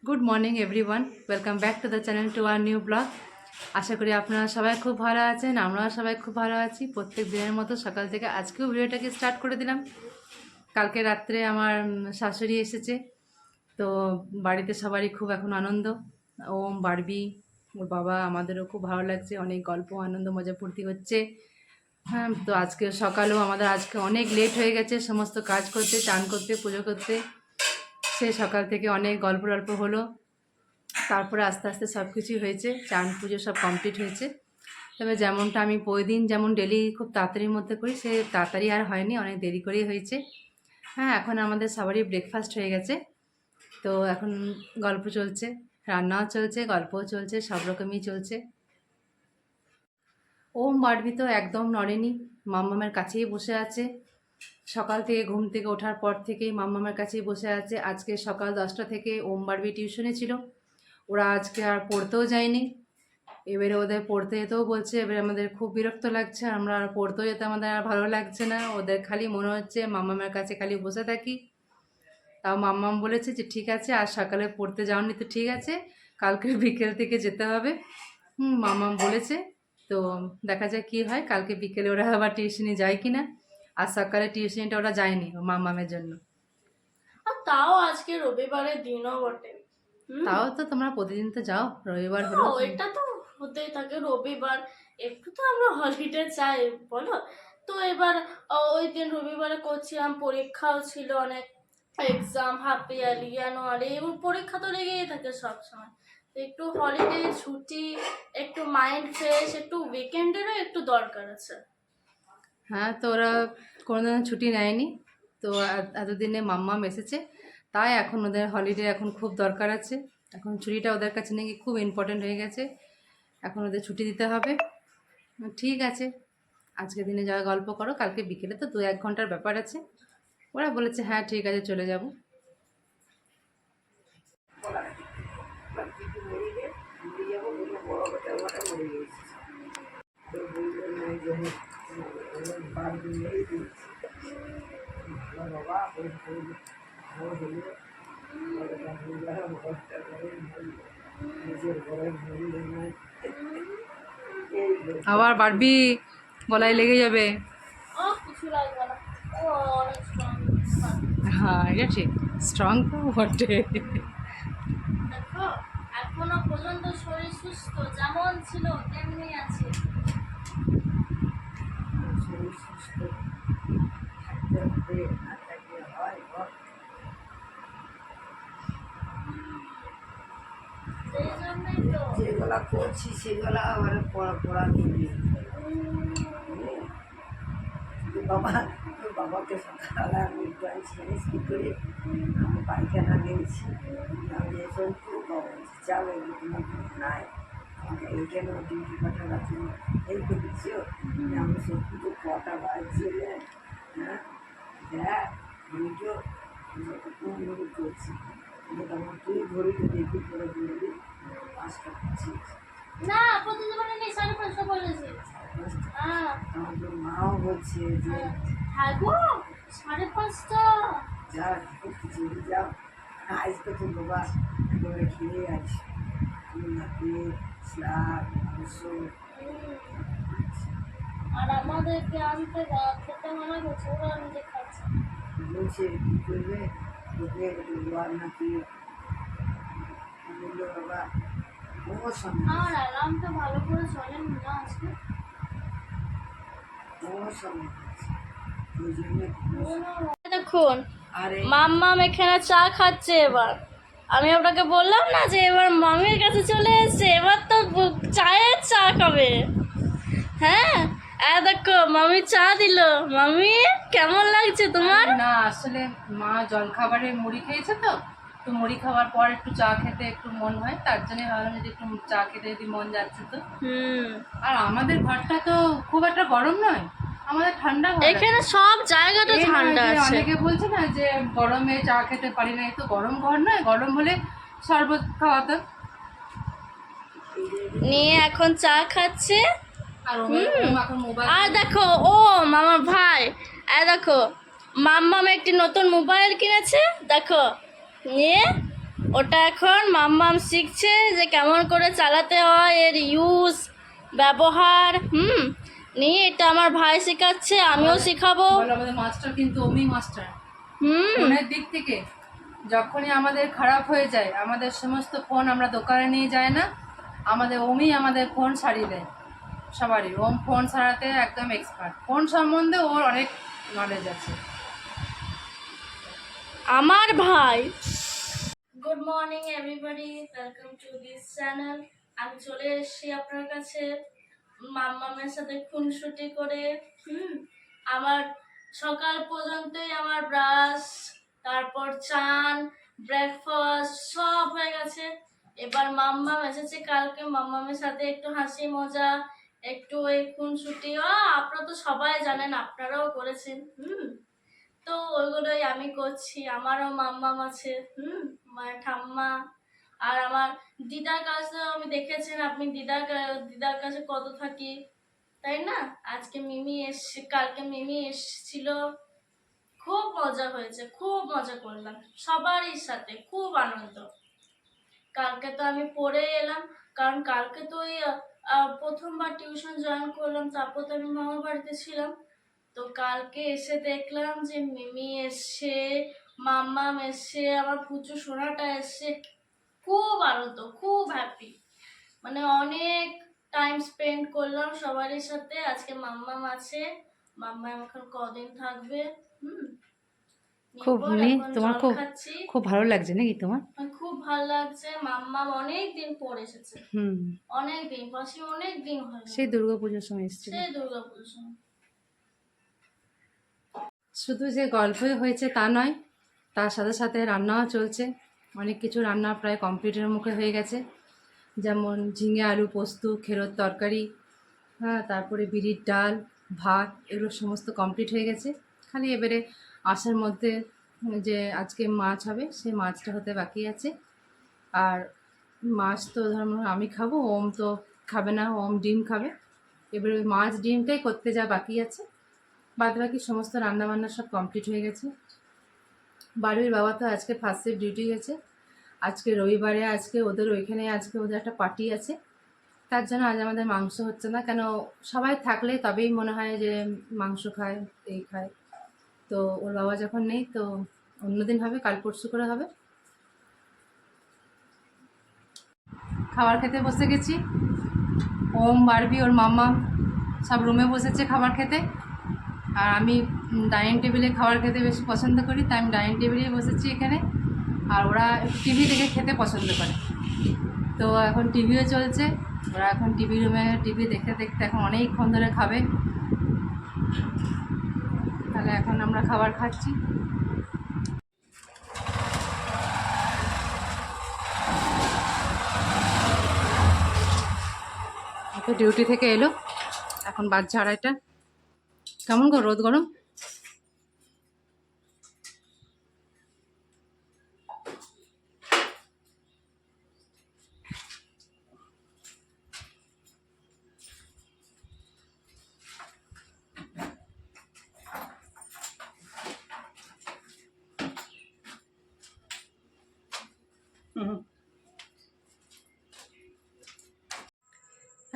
Good morning everyone, welcome back to the channel to our new blog. আশা করি আপনারা সবাই খুব ভালো আছেন, আমরাও সবাই খুব ভালো আছি। প্রত্যেক দিনের মতো সকাল থেকে আজকেও ভিডিওটাকে স্টার্ট করে দিলাম। কালকে রাত্রে আমার শাশুড়ি এসেছে, তো বাড়িতে সবারই খুব এখন আনন্দ। ওম, বারবি, ওর বাবা, আমাদেরও খুব ভালো লাগছে, অনেক গল্প আনন্দ মজা ফুর্তি হচ্ছে। হ্যাঁ, তো আজকে সকালেও আমাদের আজকে অনেক লেট হয়ে গেছে সমস্ত কাজ করতে, চান করতে, পুজো করতে। সে সকাল থেকে অনেক গল্প টল্প হলো, তারপরে আস্তে আস্তে সব কিছুই হয়েছে, চান পুজো সব কমপ্লিট হয়েছে। তবে যেমনটা আমি প্রতিদিন যেমন ডেলি খুব তাড়াতাড়ির মধ্যে করি, সে তাড়াতাড়ি আর হয়নি, অনেক দেরি করেই হয়েছে। হ্যাঁ, এখন আমাদের সবারই ব্রেকফাস্ট হয়ে গেছে, তো এখন গল্প চলছে, রান্নাও চলছে, গল্পও চলছে, সব রকমই চলছে। ওম বাড়বি তো একদম নড়েনি, মাম্মামের কাছেই বসে আছে। সকাল থেকে ঘুম থেকে ওঠার পর থেকেই মাম্মামের কাছেই বসে আছে। আজকে সকাল 10টা থেকে ওম বাড়বি টিউশনে ছিল, ওরা আজকে আর পড়তেও যায়নি। এবারে ওদের পড়তে যেতেও বলছে, এবারে আমাদের খুব বিরক্ত লাগছে, আমরা আর পড়তেও যেতে আমাদের আর ভালো লাগছে না। ওদের খালি মনে হচ্ছে মাম্মামের কাছে খালি বসে থাকি। তাও মাম্মাম বলেছে যে ঠিক আছে, আর সকালে পড়তে যাওনি তো ঠিক আছে, কালকে বিকেল থেকে যেতে হবে। মাম্মাম বলেছে, তো দেখা যায় কি হয়, কালকে বিকেলে ওরা আবার টিউশনি যায় কি না। আর সকালে টিউশনিটা ওরা যায়নি মাম্মামের জন্য। আর তাও আজকে রবিবারের দিনও বটে। তাও তো তোমরা প্রতিদিন তো যাও, রবিবার হলো। এটা তো হতেই থাকে রবিবার, একটু তো আমরা হলিডে চাই, বলো। তো এবার ওই দিন রবিবারে করছিলাম, পরীক্ষাও ছিল অনেক, এক্সাম, হাফ ইয়ারলি, জানুয়ারি, এবং পরীক্ষা তো লেগেই থাকে সবসময়। তো একটু হলিডে ছুটি, একটু মাইন্ড ফ্রেশ, একটু উইকেন্ডেরও একটু দরকার আছে। হ্যাঁ, তো ওরা কোনোদিন ছুটি নেয়নি, তো এতদিনে মাম্মাম এসেছে, তাই এখন ওদের হলিডে এখন খুব দরকার আছে। এখন ছুটিটা ওদের কাছে নাকি খুব ইম্পর্ট্যান্ট হয়ে গেছে, এখন ওদের ছুটি দিতে হবে। ঠিক আছে, আজকে দিনে যাওয়া গল্প করো, কালকে বিকেলে তো 2-1 ঘন্টার ব্যাপার আছে। ওরা বলেছে হ্যাঁ ঠিক আছে, চলে যাব। আবার বারবি গলায় লেগে যাবে। কিছু লাগবে না, ও অনেক strong। হ্যাঁ, এটা ঠিক, স্ট্রং তো বটে। দেখো, এখনো পর্যন্ত শরীর সুস্থ, যেমন ছিল তেমনি আছে। সেই জন্যই তো যেগুলা করছি সেগুলা আবার পড়া নিবি। বাবা, তোর বাবাকে সকালবেলা আমি জিনিস কী করে আমি পায়খানা নিয়েছি, আমি এসব খুব বলছি চাল এগুলো তোমার নাই, আমাকে এইখানে ডিউটি পাঠাবার জন্য এই করেছি। আমি সত্যি তো কটা বাজছে রে, হ্যাঁ দেখ আমি তো কোন ঘড়ি করছি, কিন্তু আমার তুই ঘড়িটা দেখি করে বলবি 5টা 25। না, প্রতিদিনই নেই, 5:30 বলেছি। হ্যাঁ আমাদের মাও বলছে যে হ্যাঁ গো, 5:30। যা চলে যাও, আজ তো তোর বাবা একেবারে খেয়ে আছে, আমি না খেয়ে স্লাদ মাংস। আর আমাদেরকে আনতে খেতে মানা করছে, ওরা নিজে খাচ্ছে। বলছে কী করবে, তোকে লোয়ার নাকি বললো বাবা ও সামনে আর অ্যালার্মটা ভালো করে চলেন না আজকে। ও সামনে ওই জন্য দেখুন, আরে মাম্মাম এখানে চা খাচ্ছে। এবার আমি আপনাকে বললাম না যে এবার মামির কাছে চলে এসেছে, এবার তো চায়ের চা খাবে। হ্যাঁ, দেখো মামি চা দিল। মামি, কেমন লাগছে তোমার? না, আসলে মা জলখাবারে মুড়ি খেয়েছে, তো তো মুড়ি খাওয়ার পর একটু চা খেতে একটু মন হয়, তার জন্য ভাবলাম যদি একটু চা খেতে যদি মন যাচ্ছে তো। আর আমাদের ঘরটা তো খুব একটা গরম নয়, আমাদের ঠান্ডা ঘর। এখানে সব জায়গাটা এই নয় ঠান্ডা যে আছে। অনেকে বলছে না যে গরমে চা খেতে পারি না, এই তো গরম ঘর নয়, গরম হলে শরবত খাওয়াতাম। নিয়ে এখন চা খাচ্ছে। আর এখন মোবাইল। আর দেখো, ও মামার ভাই, দেখো মাম্মাম একটি নতুন মোবাইল কিনেছে, দেখো নিয়ে ওটা এখন মাম্মাম শিখছে যে কেমন করে চালাতে হয়, এর ইউজ ব্যবহার। নিয়ে এটা আমার ভাই শেখাচ্ছে, আমিও শেখাবো। বলো, আমাদের মাস্টার কিন্তু অমি মাস্টার। হুম ফোনের দিক থেকে যখনই আমাদের খারাপ হয়ে যায়, আমাদের সমস্ত ফোন আমরা দোকানে নিয়ে যাই না, আমাদের অমি আমাদের ফোন সারিয়ে দেয় সবারই। ওম ফোন সারাতে একদম এক্সপার্ট, ফোন সম্বন্ধে ওর অনেক নলেজ আছে। আমার ভাই। Good morning everybody, welcome to this channel. আমি চলে এসেছি আপনার কাছে মাম্মামের সাথে খুনসুটি করে। আমার সকাল পর্যন্তই আমার ব্রাশ, তারপর চান, ব্রেকফাস্ট সব হয়ে গেছে। এবার মাম্মাম এসেছে কালকে, মাম্মামের সাথে একটু হাসি মজা, একটু এই খুনসুটি। আপনারা তো সবাই জানেন, আপনারাও করেছেন। তো ওইগুলোই আমি করছি। আমারও মাম্মাম আছে, মায়ের ঠাম্মা। আর আমার দিদার কাছে আমি দেখেছেন আপনি, দিদার কাছে কত থাকি, তাই না? আজকে মিমি এসছে, কালকে মিমি এসছিল, খুব মজা হয়েছে, খুব মজা করলাম সবারই সাথে, খুব আনন্দ। কালকে তো আমি পড়ে এলাম, কারণ কালকে তো ওই প্রথমবার টিউশন জয়েন করলাম, তারপর তো আমি মামার বাড়িতে ছিলাম। তো কালকে এসে দেখলাম যে মিমি এসছে, মাম্মাম এসছে, আমার পুচু সোনাটা এসছে। খুব আনন্দ, খুব হ্যাপি, মানে অনেক টাইম স্পেন্ড করলাম সবারই সাথে। আজকে মাম্মাম আছে, মাম্মাম এখন কদিন থাকবে। খুব এখন তোমার জল খুব খাচ্ছি। খুব ভালো লাগছে নাকি তোমার? খুব ভালো লাগছে। মাম্মাম অনেক দিন পর এসেছে, অনেক দিন, পাশে অনেক দিন হয়ে গেল, সেই দুর্গাপুজোর সময় এসেছিল। সেই দুর্গাপুজোর সময়। শুধু যে গল্পই হয়েছে তা নয়, তার সাথে সাথে রান্নাও চলছে। অনেক কিছু রান্না প্রায় কমপ্লিটের মুখে হয়ে গেছে, যেমন ঝিঙে আলু পোস্ত, খেরোর তরকারি, হ্যাঁ, তারপরে বিরির ডাল, ভাত, এগুলো সমস্ত কমপ্লিট হয়ে গেছে। খালি এবারে আসার মধ্যে যে আজকে মাছ হবে, সেই মাছটা হতে বাকি আছে। আর মাছ তো ধরুন আমি খাবো, ওম তো খাবে না, ওম ডিম খাবে। এবারে ওই মাছ ডিমটাই করতে যা বাকি আছে, বাদ বাকি সমস্ত রান্নাবান্না সব কমপ্লিট হয়ে গেছে। বাড়ির বাবা তো আজকে ফার্স্ট শিফট ডিউটি গেছে, আজকে রবিবারে, আজকে ওদের ওইখানে আজকে ওদের একটা পার্টি আছে, তার জন্য আজ আমাদের মাংস হচ্ছে না। কেন, সবাই থাকলে তবেই মনে হয় যে মাংস খায়, এই খায়। তো ওর বাবা যখন নেই, তো অন্যদিন হবে, কাল পরশু করে হবে। খাবার খেতে বসে গেছি। ওম, বারবি, ওর মাম্মা সব রুমে বসেছে খাবার খেতে, আর আমি ডাইনিং টেবিলে খাবার খেতে বেশি পছন্দ করি, তাই আমি ডাইনিং টেবিলেই বসেছি এখানে। আর ওরা টিভি দেখে খেতে পছন্দ করে, তো এখন টিভিও চলছে। ওরা এখন টিভি রুমে টিভি দেখতে দেখতে এখন অনেকক্ষণ ধরে খাবে। তাহলে এখন আমরা খাবার খাচ্ছি। তো ডিউটি থেকে এলো, এখন বাজছে 2:30। কেমন গো রোদ গরম?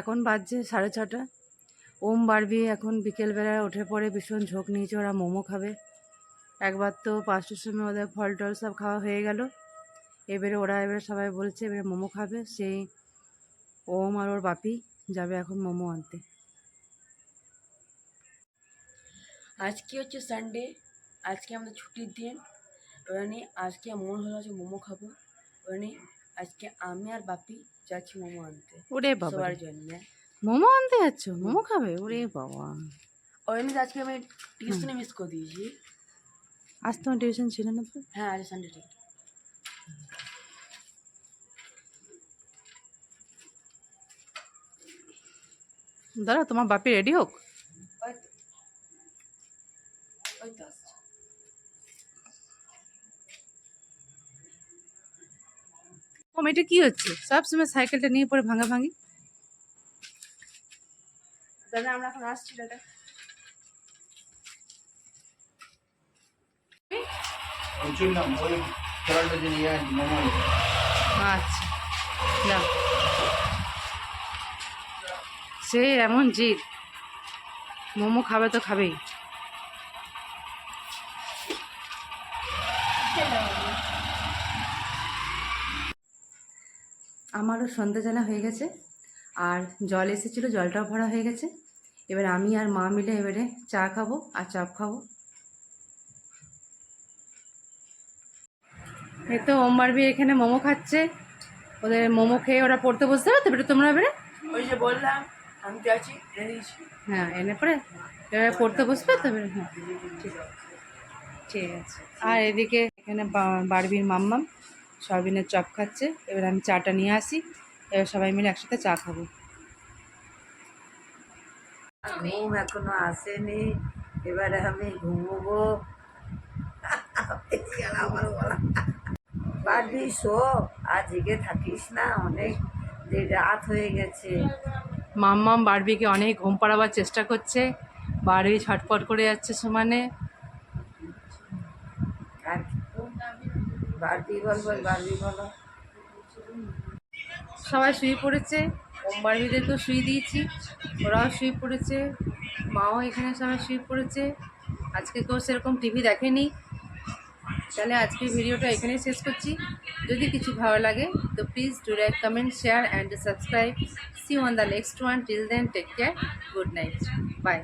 এখন বাজছে 6:30। ওম বারবি এখন বিকেলবেলায় উঠে পড়ে, ভীষণ ঝোঁক নিয়েছে, ওরা মোমো খাবে। একবার তো 5টার সময় ওদের ফল টল সব খাওয়া হয়ে গেল, এবারে সবাই বলছে এবারে মোমো খাবে। সেই ওম আর ওর বাপি যাবে এখন মোমো আনতে। আজকে হচ্ছে সানডে, আজকে আমাদের ছুটির দিন। ওখানে আজকে মন হলো যে মোমো খাবো, ওখানে আজকে আমি আর বাপি যাচ্ছি মোমো আনতে ওরে বাবা, সবার জন্য। মোমো আনতে যাচ্ছ? মোমো খাবে? ওরে বাবা, ওখানে আজকে আমি টিউশনে মিস করে দিয়েছি। আজ তোমার টিউশন ছিল না তো? হ্যাঁ, আজ সানডে ঠিক। দাঁড়া, তোমার বাপি রেডি হোক। ওই তো, ওই তো আসছে। ওম, এটা কি হচ্ছে? সবসময় সাইকেলটা নিয়ে পরে ভাঙা ভাঙি। দাদা আমরা এখন আসছি, দাদা। ওই খেলাটা যে নিয়ে মোমো আচ্ছা না, সে এমন জিদ, মোমো খাবে তো খাবেই। আমারও সন্ধ্যা জানা হয়ে গেছে, আর জল এসেছিলো, জলটাও ভরা হয়ে গেছে। এবার আমি আর মা মিলে এবারে চা খাবো আর চপ খাবো। এই তো ওমবারবি এখানে মোমো খাচ্ছে, ওদের মোমো খেয়ে ওরা পড়তে বসতে হবে। তারপরে তোমরা এবারে ওই যে বললাম আমি যাচ্ছি দিয়েছি। হ্যাঁ এনে পরে এবারে পড়তে বসবে। তারপরে হ্যাঁ ঠিক আছে, ঠিক আছে। আর এদিকে এখানে বারবির মাম্মাম সয়াবিনের চপ খাচ্ছে। এবার আমি চাটা নিয়ে আসি, এবার সবাই মিলে একসাথে চা খাবো। ঘুম এখনো আসেনি, এবারে আমি ঘুমবো। আমার বলা পারবি, শো আর জেগে থাকিস না, অনেক রাত হয়ে গেছে। মাম্মাম বারবিকে অনেক ঘুম পাড়াবার চেষ্টা করছে, বারবি ছটফট করে যাচ্ছে সমানে। আর বারবি বলবো, বারবি বলো। সবাই শুয়ে পড়েছে, বারবিদেরকেও শুয়ে দিয়েছি, ওরাও শুয়ে পড়েছে, মাও এখানে সবাই শুয়ে পড়েছে। আজকে কেউ সেরকম টিভি দেখেনি। তাহলে আজকের ভিডিওটা এখানেই শেষ করছি। যদি কিছু ভালো লাগে তো please do like, comment, share and subscribe. See you on the next one. Till then take care, good night, by.